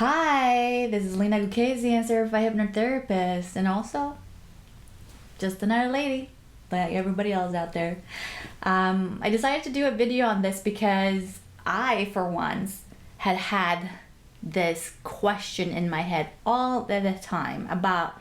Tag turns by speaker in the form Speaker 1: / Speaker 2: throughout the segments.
Speaker 1: Hi, this is Lena Gukasian, certified hypnotherapist, and also just another lady like everybody else out there. I decided to do a video on this because I, for once, had this question in my head all the time about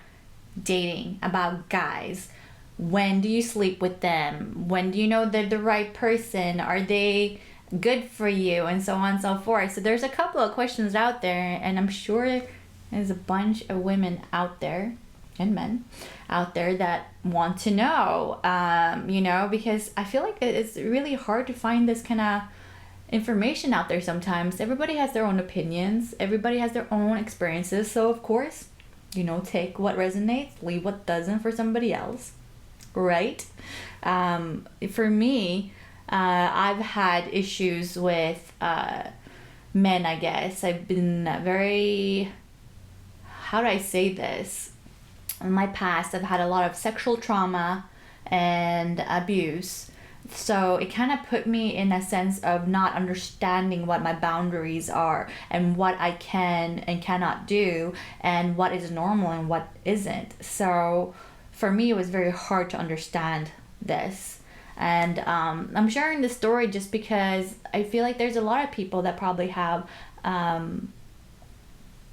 Speaker 1: dating, about guys. When do you sleep with them? When do you know they're the right person? Are they good for you? And so on and so forth. So there's a couple of questions out there, and I'm sure there's a bunch of women out there and men out there that want to know, because I feel like it's really hard to find this kind of information out there sometimes. Everybody has their own opinions, everybody has their own experiences. So, of course, take what resonates, leave what doesn't for somebody else, right? For me, I've had issues with men, I guess. I've been very, how do I say this? In my past, I've had a lot of sexual trauma and abuse. So it kind of put me in a sense of not understanding what my boundaries are and what I can and cannot do and what is normal and what isn't. So for me, it was very hard to understand this. And I'm sharing this story just because I feel like there's a lot of people that probably have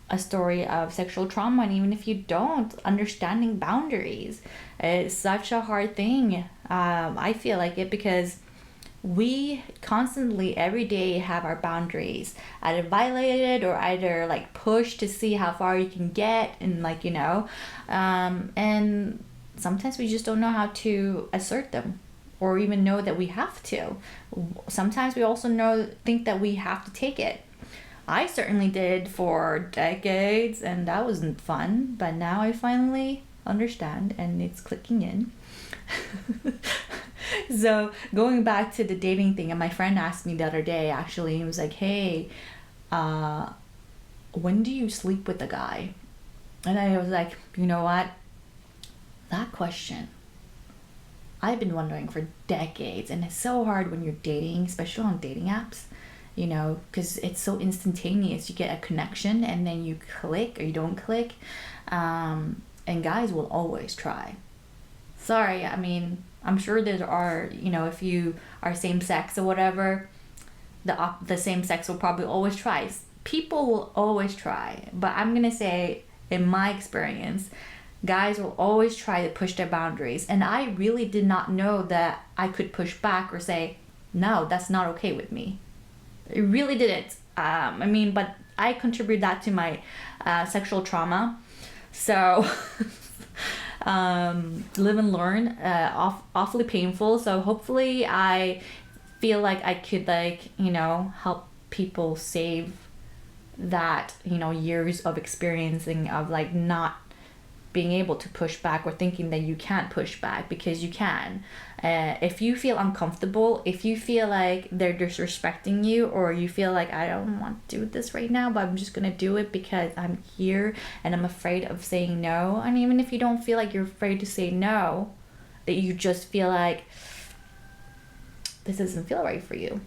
Speaker 1: a story of sexual trauma, and even if you don't, understanding boundaries is such a hard thing. I feel like it because we constantly every day have our boundaries either violated or either like pushed to see how far you can get, and and sometimes we just don't know how to assert them or even know that we have to. Sometimes we also think that we have to take it. I certainly did for decades, and that wasn't fun, but now I finally understand and it's clicking in. So going back to the dating thing, and my friend asked me the other day, actually, he was like, hey, when do you sleep with a guy? And I was like, you know what? That question, I've been wondering for decades, and it's so hard when you're dating, especially on dating apps. Because it's so instantaneous. You get a connection and then you click or you don't click. And guys will always try. Sorry, I mean, I'm sure there are, if you are same sex or whatever, the same sex will probably always try. People will always try. But I'm going to say, in my experience, guys will always try to push their boundaries. And I really did not know that I could push back or say, no, that's not okay with me. It really didn't. But I contribute that to my sexual trauma. So, live and learn, awfully painful. So hopefully I feel like I could help people save that, years of experiencing of not being able to push back or thinking that you can't push back, because you can. If you feel uncomfortable, if you feel like they're disrespecting you, or you feel like I don't want to do this right now, but I'm just gonna do it because I'm here and I'm afraid of saying no. And even if you don't feel like you're afraid to say no, that you just feel like this doesn't feel right for you,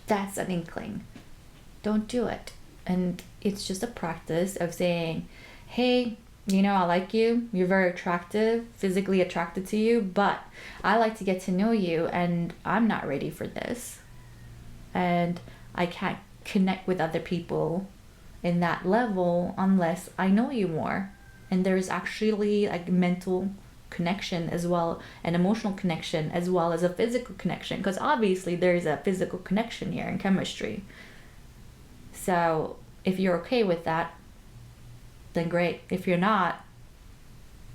Speaker 1: that's an inkling. Don't do it. And it's just a practice of saying, hey, I like you, you're very attractive, physically attracted to you, but I like to get to know you, and I'm not ready for this. And I can't connect with other people in that level unless I know you more. And there's actually mental connection as well, an emotional connection as well as a physical connection, because obviously there's a physical connection here in chemistry. So if you're okay with that, then great. If you're not,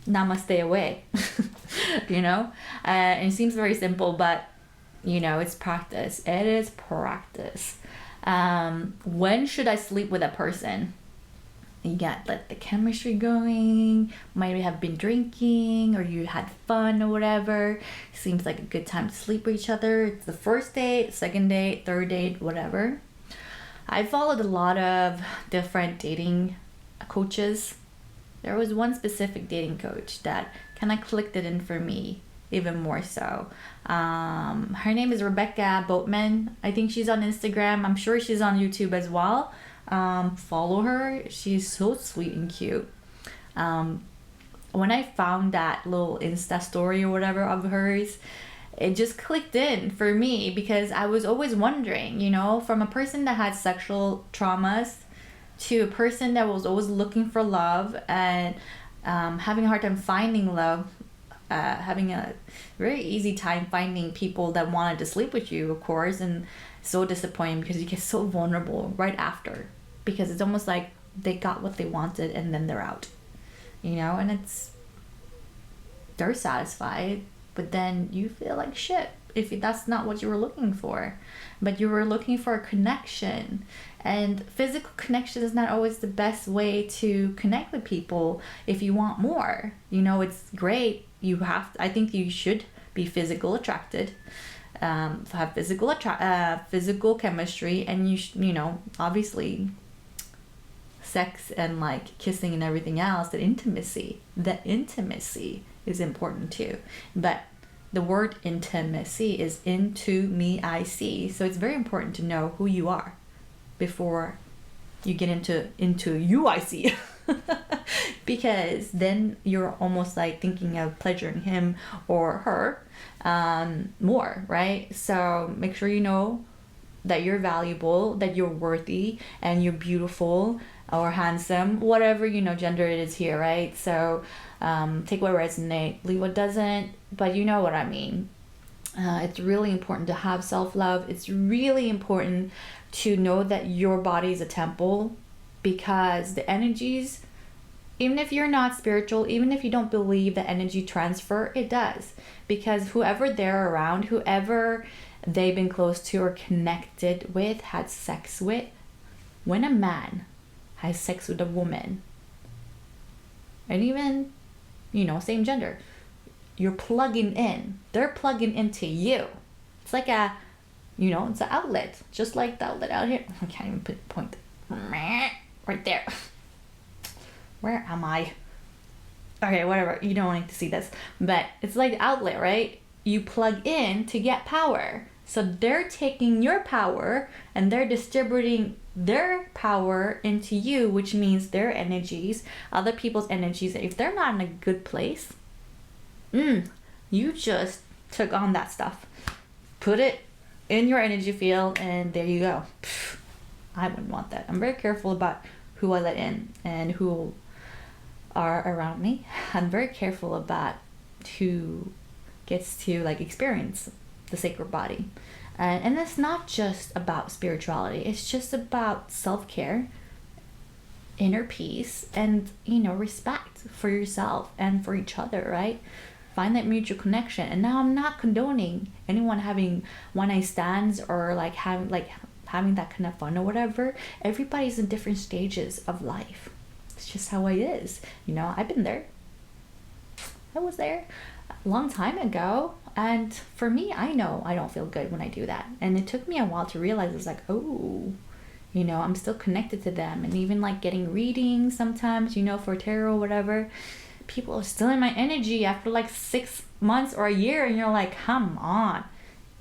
Speaker 1: namaste away. And it seems very simple, but it's practice. It is practice. When should I sleep with a person? You got the chemistry going, might have been drinking, or you had fun or whatever. Seems like a good time to sleep with each other. It's the first date, second date, third date, whatever. I followed a lot of different dating coaches. There was one specific dating coach that kind of clicked it in for me. even more so. Her name is Rebecca Boatman. I think she's on Instagram. I'm sure she's on YouTube as well. Follow her. She's so sweet and cute. When I found that little Insta story or whatever of hers, it just clicked in for me, because I was always wondering, you know, from a person that had sexual traumas to a person that was always looking for love and having a hard time finding love, having a very easy time finding people that wanted to sleep with you, of course, and so disappointing because you get so vulnerable right after, because it's almost like they got what they wanted and then they're out, you know, and they're satisfied, but then you feel like shit if that's not what you were looking for. But you were looking for a connection, and physical connection is not always the best way to connect with people. If you want more, you know, it's great. I think you should be physical attracted, have physical chemistry, and you know, obviously sex and like kissing and everything else, the intimacy is important too. But the word intimacy is into me, I see. So it's very important to know who you are before you get into you, I see. Because then you're almost like thinking of pleasuring him or her more, right? So make sure you know that you're valuable, that you're worthy, and you're beautiful or handsome, whatever, you know, gender it is here, right? So take what resonates, leave what doesn't, but you know what I mean. It's really important to have self-love. It's really important to know that your body is a temple, because the energies, even if you're not spiritual, even if you don't believe that energy transfer, it does. Because whoever they're around, whoever they've been close to or connected with, had sex with, when a man has sex with a woman, and even, you know, same gender, you're plugging in. They're plugging into you. It's like a, you know, it's an outlet, just like the outlet out here. I can't even point right there. Where am I? Okay, whatever. You don't need to see this, but it's like the outlet, right? You plug in to get power. So they're taking your power and they're distributing their power into you, which means their energies, other people's energies. If they're not in a good place, you just took on that stuff, put it in your energy field, and there you go. I wouldn't want that. I'm very careful about who I let in and who are around me. I'm very careful about who gets to like experience the sacred body. And it's not just about spirituality. It's just about self-care, inner peace, and, you know, respect for yourself and for each other, right? Find that mutual connection. And now I'm not condoning anyone having one-night stands or like having that kind of fun or whatever. Everybody's in different stages of life. It's just how it is. You know, I've been there. I was there a long time ago. And for me, I know I don't feel good when I do that. And it took me a while to realize, it's like, oh, you know, I'm still connected to them. And even like getting readings sometimes, you know, for tarot or whatever, people are still in my energy after like 6 months or a year. And you're like, come on,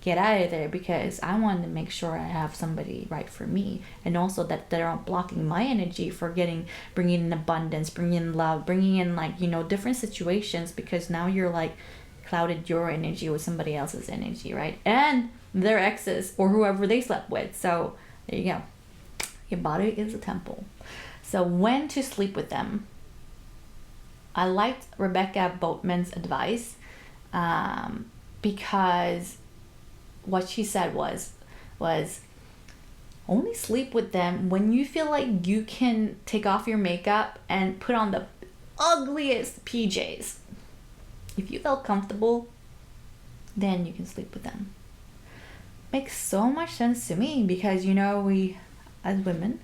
Speaker 1: get out of there, because I wanted to make sure I have somebody right for me. And also that they're not blocking my energy for bringing in abundance, bringing in love, bringing in like, you know, different situations, because now you're like, clouded your energy with somebody else's energy, right? And their exes or whoever they slept with. So there you go. Your body is a temple. So when to sleep with them. I liked Rebecca Boatman's advice because what she said was only sleep with them when you feel like you can take off your makeup and put on the ugliest PJs. If you felt comfortable, then you can sleep with them. Makes so much sense to me, because, you know, we as women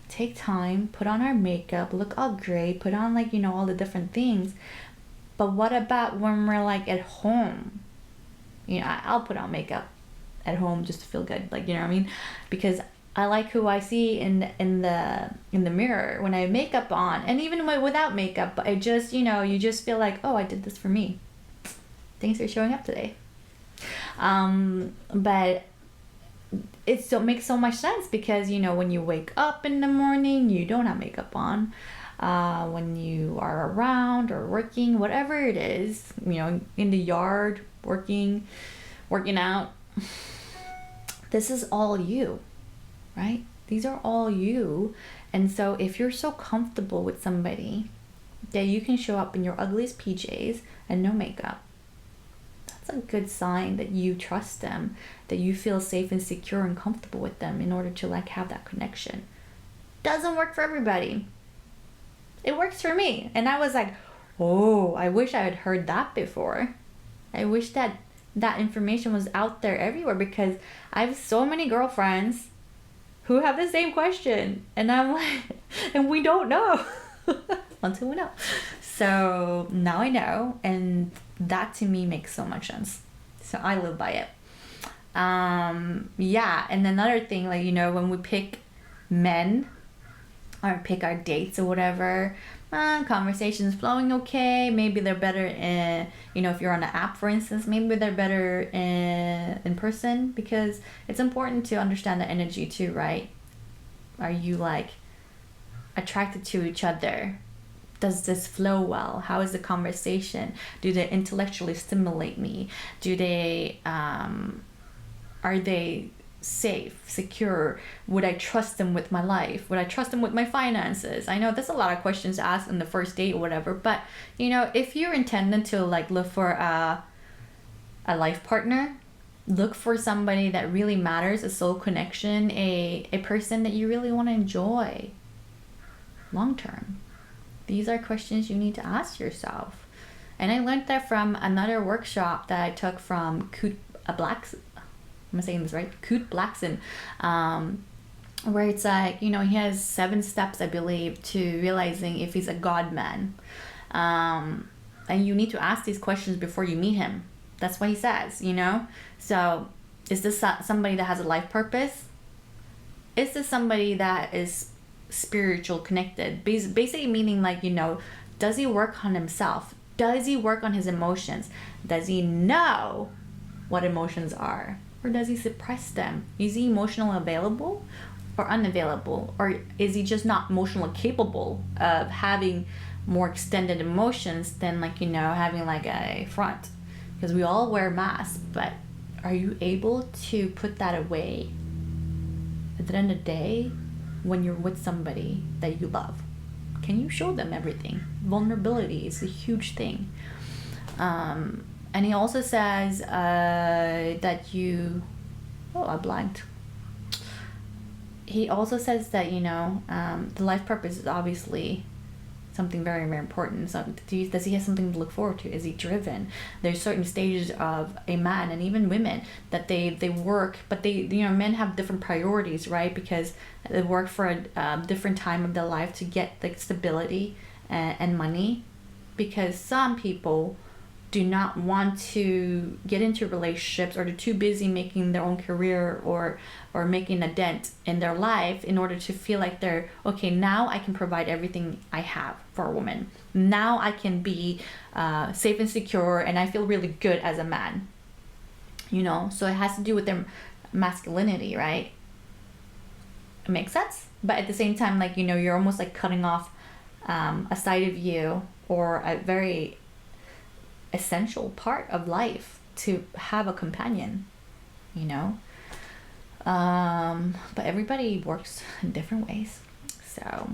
Speaker 1: take time, put on our makeup, look all great, put on like, you know, all the different things. But what about when we're like at home? You know, I'll put on makeup at home just to feel good, like, you know what I mean? Because I like who I see in the mirror when I have makeup on, and even without makeup. I just, you know, you just feel like, oh, I did this for me. Thanks for showing up today. But it makes so much sense because, you know, when you wake up in the morning, you don't have makeup on. When you are around or working, whatever it is, you know, in the yard, working out, this is all you, right? These are all you. And so if you're so comfortable with somebody that you can show up in your ugliest PJs and no makeup, that's a good sign that you trust them, that you feel safe and secure and comfortable with them in order to like have that connection. Doesn't work for everybody. It works for me. And I was like, oh, I wish I had heard that before. I wish that information was out there everywhere, because I have so many girlfriends who have the same question. And I'm like, and we don't know until we know. So now I know. And that to me makes so much sense. So I live by it. Yeah. And another thing, like, you know, when we pick men, or pick our dates or whatever, conversations flowing okay, maybe they're better in, you know, if you're on an app, for instance, maybe they're better in person, because it's important to understand the energy too, right? Are you like attracted to each other? Does this flow well? How is the conversation? Do they intellectually stimulate me? Do they are they safe, secure? Would I trust them with my life? Would I trust them with my finances? I know there's a lot of questions to ask in the first date or whatever, but you know, if you're intending to like look for a life partner, look for somebody that really matters, a soul connection, a person that you really want to enjoy long term. These are questions you need to ask yourself. And I learned that from another workshop that I took from I'm saying this right, Kurt Blackson, where it's like, you know, he has 7 steps, I believe, to realizing if he's a God man. And you need to ask these questions before you meet him. That's what he says, you know? So is this somebody that has a life purpose? Is this somebody that is spiritual connected? Basically meaning like, you know, does he work on himself? Does he work on his emotions? Does he know what emotions are? Or does he suppress them? Is he emotionally available or unavailable? Or is he just not emotionally capable of having more extended emotions than, like, you know, having like a front? Because we all wear masks, but are you able to put that away at the end of the day when you're with somebody that you love? Can you show them everything? Vulnerability is a huge thing. And he also says that you... Oh, I blanked. He also says that, you know, the life purpose is obviously something very, very important. So does he have something to look forward to? Is he driven? There's certain stages of a man, and even women, that they work, but they, you know, men have different priorities, right? Because they work for a different time of their life to get like stability and money. Because some people do not want to get into relationships, or they're too busy making their own career or making a dent in their life in order to feel like they're okay, now I can provide everything I have for a woman. Now I can be safe and secure, and I feel really good as a man. You know, so it has to do with their masculinity, right? It makes sense. But at the same time, like, you know, you're almost like cutting off a side of you, or a very essential part of life, to have a companion, you know. But everybody works in different ways. So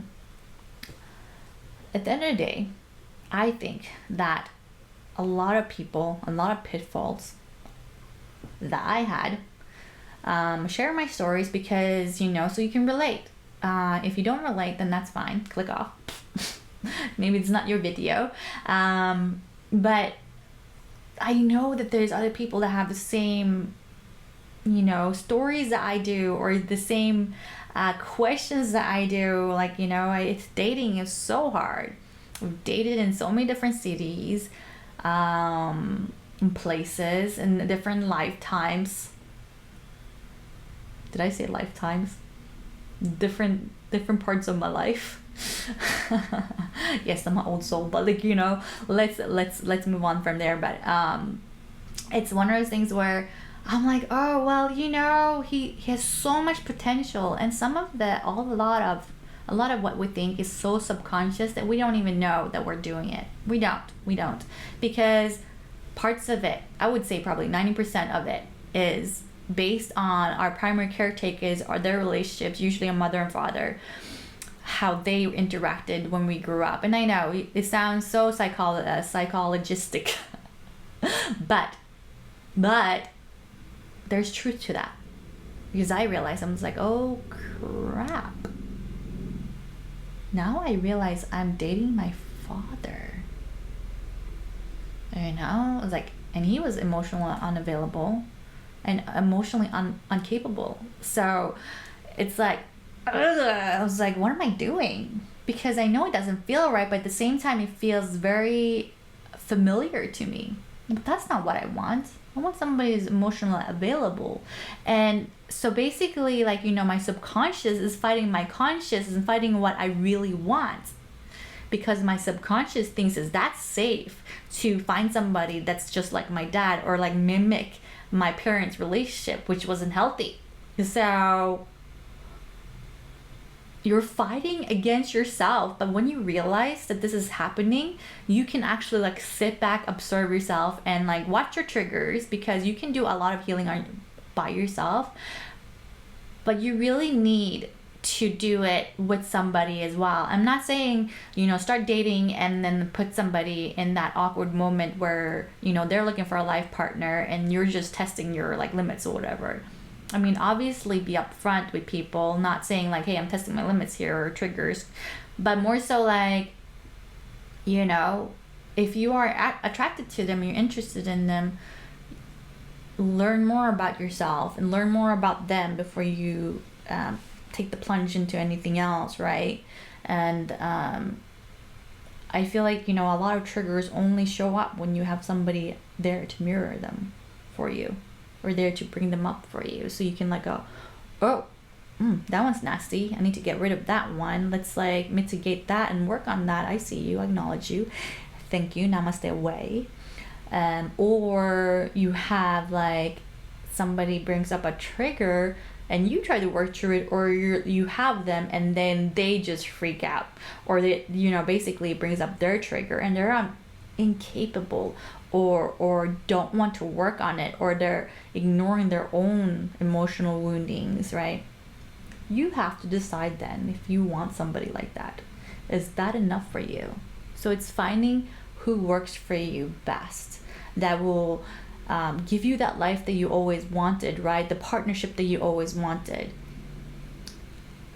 Speaker 1: at the end of the day, I think that a lot of people, a lot of pitfalls that I had, share my stories because, you know, so you can relate. If you don't relate, then that's fine, click off. Maybe it's not your video. But I know that there's other people that have the same, you know, stories that I do, or the same questions that I do. Like, you know, dating is so hard. We've dated in so many different cities, places, and different lifetimes. Did I say lifetimes? Different parts of my life. Yes, I'm an old soul, but like, you know, let's move on from there. But it's one of those things where I'm like, oh well, he has so much potential, and some of a lot of what we think is so subconscious that we don't even know that we're doing it. We don't, because parts of it, I would say probably 90% of it, is based on our primary caretakers or their relationships, usually a mother and father, how they interacted when we grew up. And I know it sounds so psychologistic, but there's truth to that, because I realized, I'm just like, oh crap, now I realize I'm dating my father. I was like, and he was emotionally unavailable and emotionally incapable. So it's like, ugh, I was like, what am I doing? Because I know it doesn't feel right, but at the same time it feels very familiar to me. But that's not what I want. I want somebody who's emotionally available. And so basically, like, my subconscious is fighting my conscious and fighting what I really want. Because my subconscious thinks is that's safe to find somebody that's just like my dad, or like mimic my parents' relationship, which wasn't healthy. So you're fighting against yourself. But when you realize that this is happening, you can actually like sit back, observe yourself, and like watch your triggers, because you can do a lot of healing by yourself. But you really need to do it with somebody as well. I'm not saying, start dating and then put somebody in that awkward moment where, they're looking for a life partner and you're just testing your like limits or whatever. I mean, obviously be upfront with people, not saying like, hey, I'm testing my limits here or triggers, but more so like, if you are attracted to them, you're interested in them, learn more about yourself and learn more about them before you take the plunge into anything else, right? And I feel like, a lot of triggers only show up when you have somebody there to mirror them for you, or there to bring them up for you, so you can like go, oh, that one's nasty, I need to get rid of that one, let's like mitigate that and work on that. I see you, I acknowledge you, thank you, namaste, away. Or you have like somebody brings up a trigger and you try to work through it, or you have them and then they just freak out, or they basically brings up their trigger and they're incapable or don't want to work on it, or they're ignoring their own emotional woundings, right? You have to decide then if you want somebody like that. Is that enough for you? So it's finding who works for you best, that will give you that life that you always wanted, right? The partnership that you always wanted.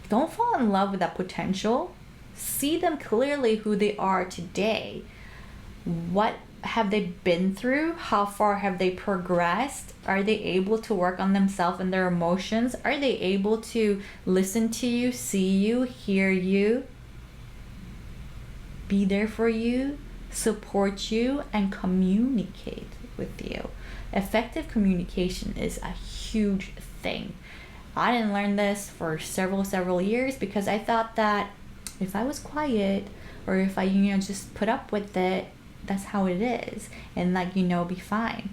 Speaker 1: Don't fall in love with that potential. See them clearly who they are today. What have they been through? How far have they progressed? Are they able to work on themselves and their emotions? Are they able to listen to you, see you, hear you, be there for you, support you, and communicate with you? Effective communication is a huge thing. I didn't learn this for several years, because I thought that if I was quiet, or if I just put up with it, that's how it is, and like be fine.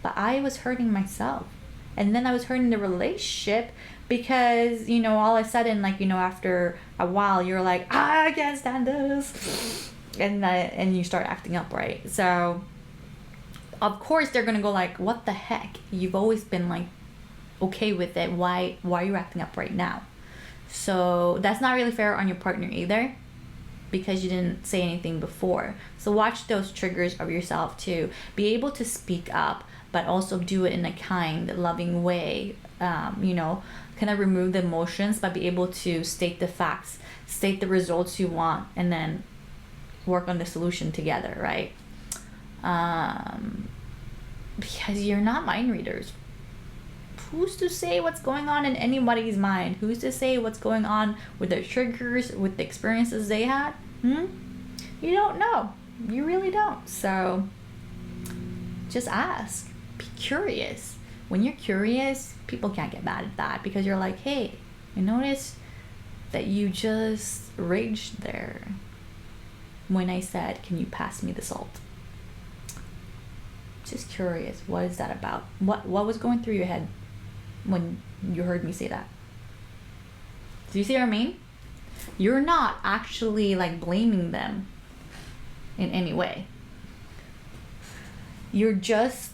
Speaker 1: But I was hurting myself, and then I was hurting the relationship, because all of a sudden, like after a while, you're like, I can't stand this, and you start acting up, right? So of course they're gonna go like, what the heck, you've always been like okay with it, why are you acting up right now? So that's not really fair on your partner either, because you didn't say anything before. So watch those triggers of yourself too. Be able to speak up, but also do it in a kind, loving way. Kind of remove the emotions, but be able to state the facts, state the results you want, and then work on the solution together, right? Because you're not mind readers. Who's to say what's going on in anybody's mind? Who's to say what's going on with their triggers, with the experiences they had? You don't know. You really don't. So just ask. Be curious. When you're curious, people can't get mad at that, because you're like, hey, I noticed that you just raged there when I said, can you pass me the salt? Just curious, what is that about? What was going through your head when you heard me say that? Do you see what I mean? You're not actually like blaming them in any way. You're just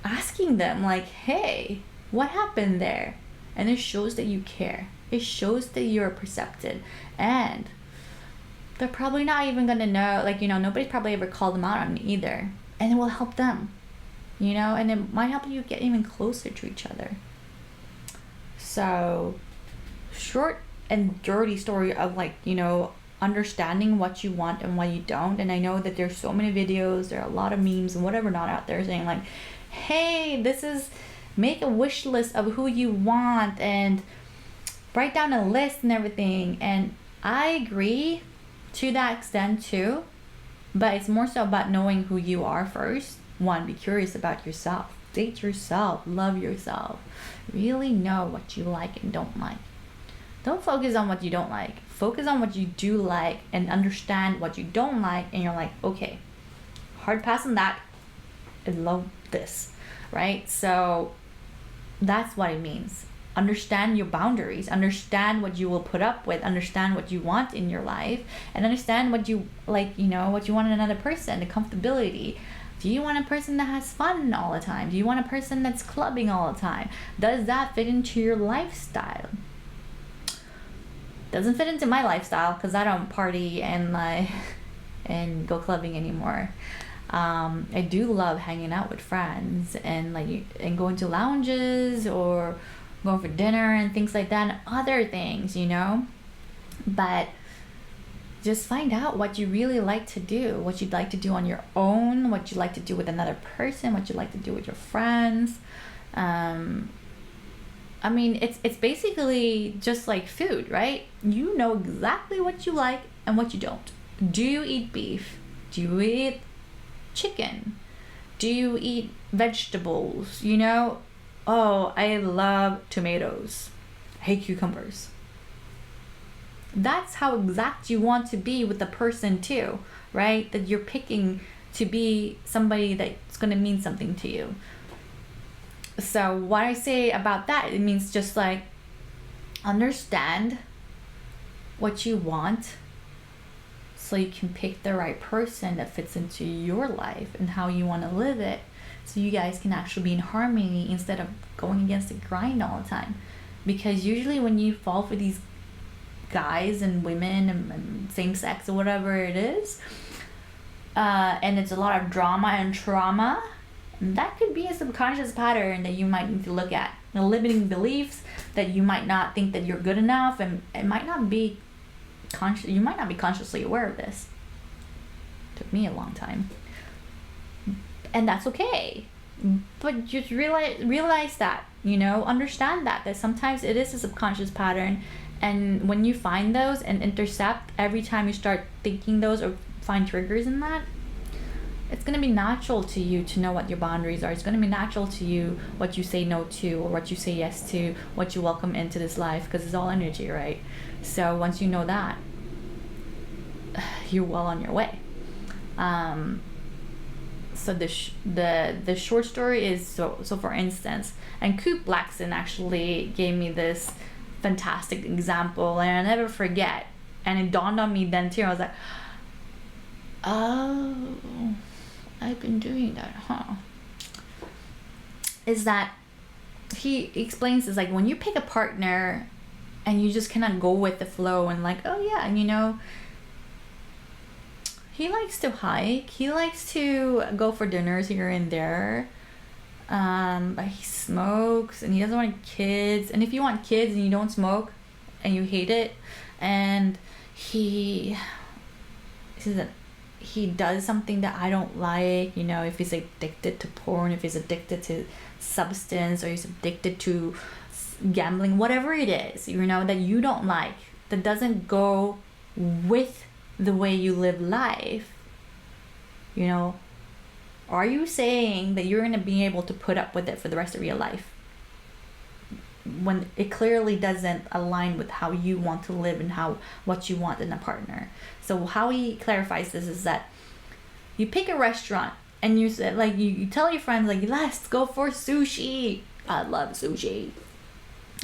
Speaker 1: asking them like, hey, what happened there? And it shows that you care. It shows that you're perceptive. And they're probably not even gonna know, like, you know, nobody's probably ever called them out on it either. And it will help them, you know, and it might help you get even closer to each other. So, short and dirty story of, like, you know, understanding what you want and what you don't. And I know that there's so many videos, there are a lot of memes and whatever not out there saying like, hey, this is, make a wish list of who you want and write down a list and everything. And I agree to that extent too, but it's more so about knowing who you are first. One, be curious about yourself, date yourself, love yourself, really know what you like and don't like. Don't focus on what you don't like, focus on what you do like and understand what you don't like, and you're like, okay, hard pass on that, I love this, right? So that's what it means. Understand your boundaries, understand what you will put up with, understand what you want in your life, and understand what you like, you know, what you want in another person, the comfortability. Do you want a person that has fun all the time? Do you want a person that's clubbing all the time? Does that fit into your lifestyle? Doesn't fit into my lifestyle because I don't party and like and go clubbing anymore. I do love hanging out with friends and like and going to lounges or going for dinner and things like that and other things, you know. But just find out what you really like to do, what you'd like to do on your own, what you like to do with another person, what you like to do with your friends. I mean, it's basically just like food, right? You know exactly what you like and what you don't. Do you eat beef? Do you eat chicken? Do you eat vegetables? You know, oh, I love tomatoes. I hate cucumbers. That's how exact you want to be with the person too, right? That you're picking to be somebody that's going to mean something to you. So what I say about that, it means just like understand what you want so you can pick the right person that fits into your life and how you want to live it, so you guys can actually be in harmony instead of going against the grind all the time. Because usually when you fall for these guys and women and same sex or whatever it is, and it's a lot of drama and trauma, that could be a subconscious pattern that you might need to look at. The limiting beliefs that you might not think that you're good enough, and it might not be you might not be consciously aware of this. Took me a long time, and that's okay. But just realize that, you know, understand that sometimes it is a subconscious pattern, and when you find those and intercept every time you start thinking those or find triggers in that, it's going to be natural to you to know what your boundaries are. It's going to be natural to you what you say no to or what you say yes to, what you welcome into this life, because it's all energy, right? So once you know that, you're well on your way. So the short story is so for instance, and Coop Blackson actually gave me this fantastic example, and I'll never forget. And it dawned on me then too. I was like, oh, I've been doing that, huh? Is that he explains this, like, when you pick a partner and you just cannot go with the flow and like, oh yeah, and you know, he likes to hike, he likes to go for dinners here and there, but he smokes and he doesn't want kids. And if you want kids and you don't smoke and you hate it, and he does something that I don't like, you know, if he's addicted to porn, if he's addicted to substance, or he's addicted to gambling, whatever it is, you know, that you don't like, that doesn't go with the way you live life, you know, are you saying that you're going to be able to put up with it for the rest of your life when it clearly doesn't align with how you want to live and what you want in a partner? So how he clarifies this is that you pick a restaurant and you said like you tell your friends like, let's go for sushi. I love sushi.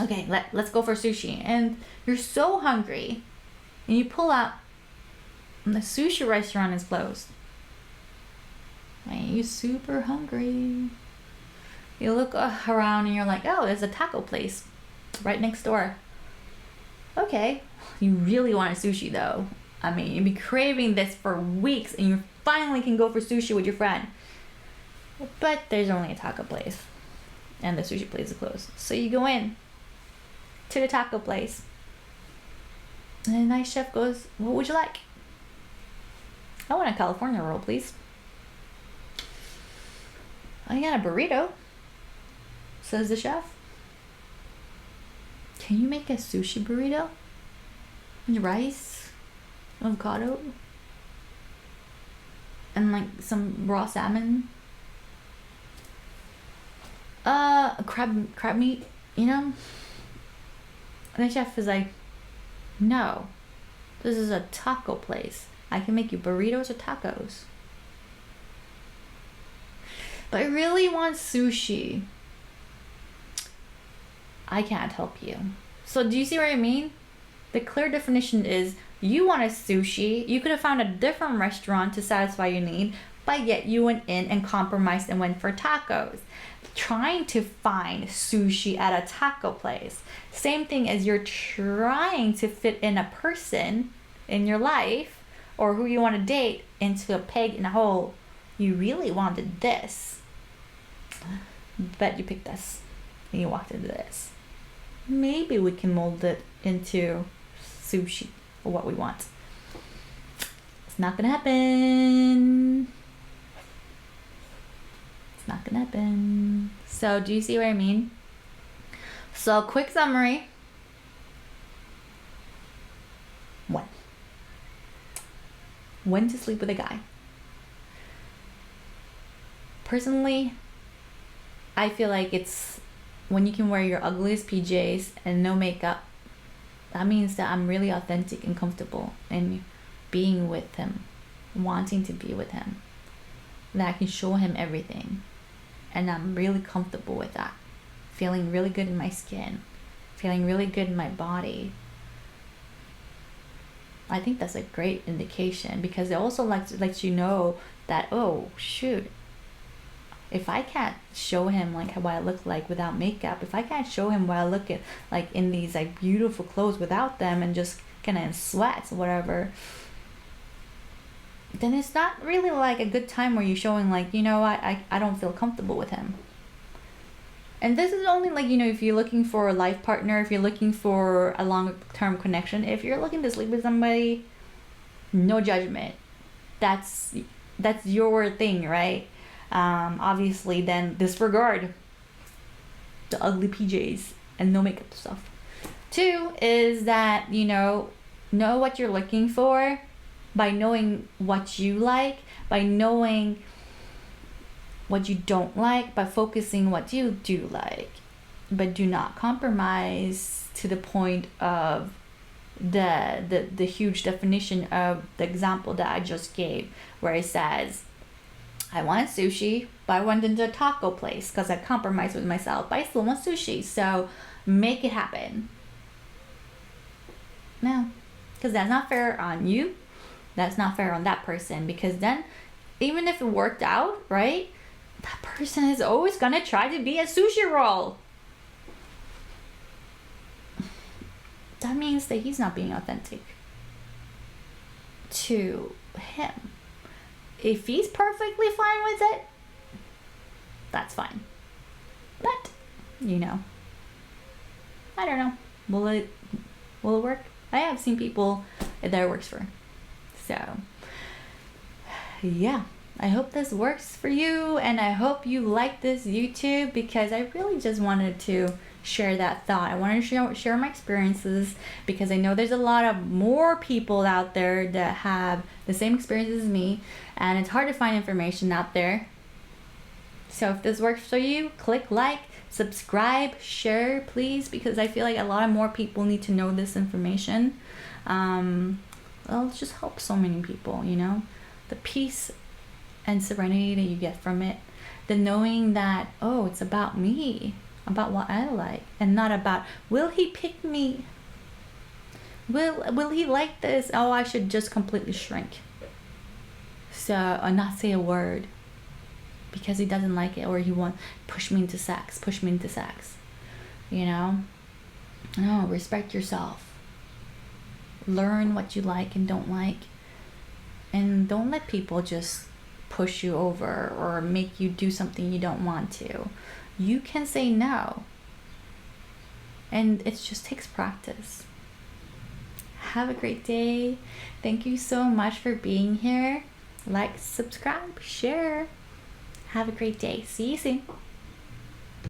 Speaker 1: Okay, let's go for sushi. And you're so hungry, and you pull out, and the sushi restaurant is closed. And you're super hungry. You look around and you're like, oh, there's a taco place right next door. Okay, you really want a sushi though. I mean, you've been craving this for weeks and you finally can go for sushi with your friend. But there's only a taco place and the sushi place is closed. So you go in to the taco place and the nice chef goes, what would you like? I want a California roll, please. I got a burrito, says the chef. Can you make a sushi burrito? And rice, avocado, and like some raw salmon, crab meat, you know? And the chef is like, no, this is a taco place. I can make you burritos or tacos. But I really want sushi. I can't help you. So do you see what I mean? The clear definition is you want a sushi. You could have found a different restaurant to satisfy your need, but yet you went in and compromised and went for tacos. Trying to find sushi at a taco place. Same thing as you're trying to fit in a person in your life or who you want to date into a peg in a hole. You really wanted this, but you picked this and you walked into this. Maybe we can mold it into sushi or what we want. It's not gonna happen. It's not gonna happen. So do you see what I mean? So quick summary. 1. When to sleep with a guy. Personally, I feel like it's when you can wear your ugliest PJs and no makeup. That means that I'm really authentic and comfortable in being with him, wanting to be with him. That I can show him everything. And I'm really comfortable with that. Feeling really good in my skin. Feeling really good in my body. I think that's a great indication because it also lets you know that, oh, shoot. If I can't show him like what I look like without makeup, if I can't show him what I look at like in these like beautiful clothes without them and just kind of in sweats or whatever, then it's not really like a good time where you're showing like, you know what, I don't feel comfortable with him. And this is only like, you know, if you're looking for a life partner, if you're looking for a long-term connection, if you're looking to sleep with somebody, no judgment. That's your thing, right? Obviously then disregard the ugly PJs and no makeup stuff. 2 is that, you know what you're looking for by knowing what you like, by knowing what you don't like, by focusing what you do like, but do not compromise to the point of the huge definition of the example that I just gave, where it says, I want sushi, but I went into a taco place because I compromised with myself, but I still want sushi, so make it happen. No, because that's not fair on you. That's not fair on that person, because then even if it worked out, right, that person is always gonna try to be a sushi roll. That means that he's not being authentic to him. If he's perfectly fine with it, that's fine. But, you know, I don't know. Will it work? I have seen people that it works for. So, yeah. I hope this works for you, and I hope you like this YouTube, because I really just wanted to share that thought. I wanted to share my experiences, because I know there's a lot of more people out there that have the same experiences as me, and it's hard to find information out there. So if this works for you, click like, subscribe, share, please, because I feel like a lot of more people need to know this information. It'll just help so many people, you know. The peace and serenity that you get from it. The knowing that, oh, it's about me, about what I like, and not about, will he pick me? Will he like this? Oh, I should just completely shrink. So, or not say a word because he doesn't like it, or he won't push me into sex. You know? No, respect yourself. Learn what you like and don't like. And don't let people just push you over or make you do something you don't want to. You can say no. And it just takes practice. Have a great day. Thank you so much for being here. Like, subscribe, share. Have a great day. See you soon.